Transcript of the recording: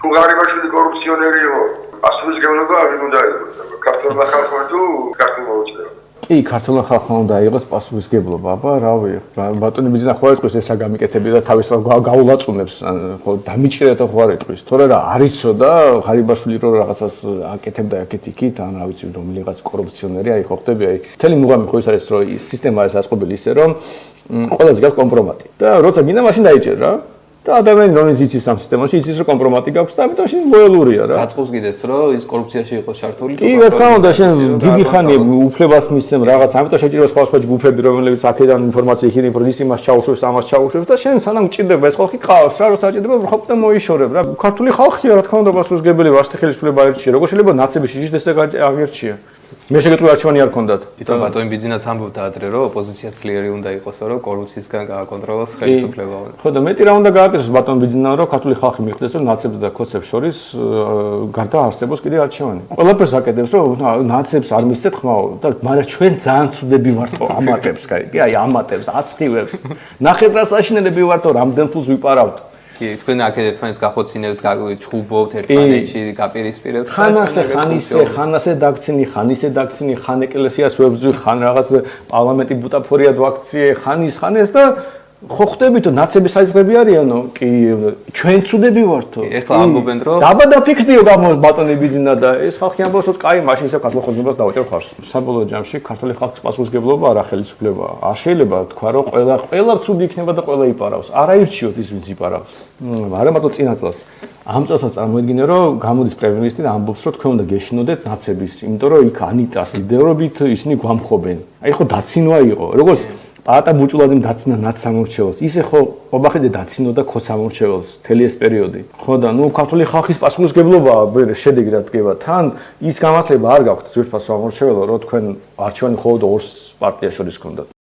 თუ ღარიბაშვილი კორუფციონერიო, პასუხისმგებლობა არ უნდა იყოს. ქართულმა ხალხმა თუ ქართულმა უწევს. კი, ქართულმა ხალხმა უნდა იყოს პასუხისმგებლობა, აბა, რავი, ბატონი ბიძინა ხო ეტყვის ეს რა გამიკეთებია და თავის გაულაწუნებს, ხო დამიჭირეთ ხო არ ეტყვის. თორე რა არ იცოდა ღარიბაშვილი რო რაღაცას აკეთებდა აქეთ-იქით, ან რა ვიცი, რომელიღაც კორუფციონერი, აი ხო ხდები, აი მთელი მუღამი ხო ის არის, რომ სისტემა არის აწყობილი ისე, რომ ყველაზე გაქვს კომპრომატი. და როცა გინდა მაშინ დაიჭერ რა. და ადამიანი რომელიც იცის ამ სისტემაში, იცის რომ კომპრომატი გაქვს და ამიტომ შენ ლოიალურია რა. გაწყობს კიდეც რომ ის კორუფციაში იყო შართული თუ კი, რა თქმა უნდა, შენ დიდი ხანია უფლებას მისცემ რაღაც, ამიტომ შეჭირება სხვა ჯგუფები, რომლებიც აქედან ინფორმაცია იქიდან ინფორმაცია იმას ჩაუშვებს, ამას ჩაუშვებს და შენ სანამ გჭირდება ეს ხალხი ყავს რა, როცა ჭირდება ხალხი და მოიშორებ რა. ქართული ხალხია, რა თქმა უნდა, პასუხისმგებელი ვარსთი ხელისუფლება აირჩია. როგორ შეიძლება ნაცები შიშით ესე აღირჩია? მე შეგეტყვი არჩევანი არ ქონდათ. თვითონ ბატონი ბიძინაც ამბობდა ადრე რომ ოპოზიცია ძლიერი უნდა იყოსო რომ კორუფციისგან გააკონტროლოს ხელისუფლება. ხო და მეტი რა უნდა გააკეთოს ბატონი ბიძინა რომ ქართული ხალხი მიხვდეს რომ ნაცებს და ქოცებს შორის გარდა არსებობს კიდე არჩევანი. ყველაფერს აკეთებს რომ ნაცებს არ მისცეთ ხმაო და მაგრამ ჩვენ ძალიან ცუდები ვართო ამატებს, კი აი ამატებს, აცխივებს. ნახეთ რა საშინელები ვართო, რამდენ ფულს ვიპარავთ. კი, თქვენ აქ ერთმანეთს გახოცინებთ, ჩხუბობთ ერთმანეთში, გაპირისპირებთ. ხან ასე დაგცინი, ხან ისე დაგცინი, ხან ეკლესიას ვებძვი, ხან რაღაც პარლამენტი ბუტაფორიად ვაქციე, ხან ის, ხან ეს და ხო ხდებითო ნაცების საძღები არიანო, კი, ჩვენ ცუდები ვართო. ეხლა ამბობენ რომ დაბა დაფიქრდიო გამოს ბატონი ბიძინა და ეს ხალხი ამბობს რომ კაი, მაშინ ისე ქართულ ხელისუფლებას დავაჭერ ხარს. საბოლოო ჯამში ქართული ხალხის პასუხისმგებლობა არა ხელისუფლებაა. არ შეიძლება თქვა რომ ყველა ცუდი იქნება და ყველა იპარავს. არ აირჩიოთ ის ვინც იპარავს. არა მარტო წინა წელს. ამ წელსაც წარმოედგინე რომ გამოდის პრემიერ-მინისტრი და ამბობს რომ თქვენ უნდა გეშინოდეთ ნაცების, იმიტომ რომ იქ ანიტას ლიდერობით ისინი გვამხობენ. აი ხო დაცინვა იყო. როგორც პაატა ბუჭულაძემ დაცინა ნაც სამორჩეველს. ისე ხო ობახიძე დაცინოდა ქოც სამორჩეველს მთელი ეს პერიოდი. ხო და ნუ ქართული ხალხის პასუხისმგებლობაა შედეგი რა თქვება. თან ის გამართლება არ გაქვთ ძვირფას სამორჩეველო, რომ თქვენ არჩევანი მხოლოდ ორ პარტიას შორის გქონდათ.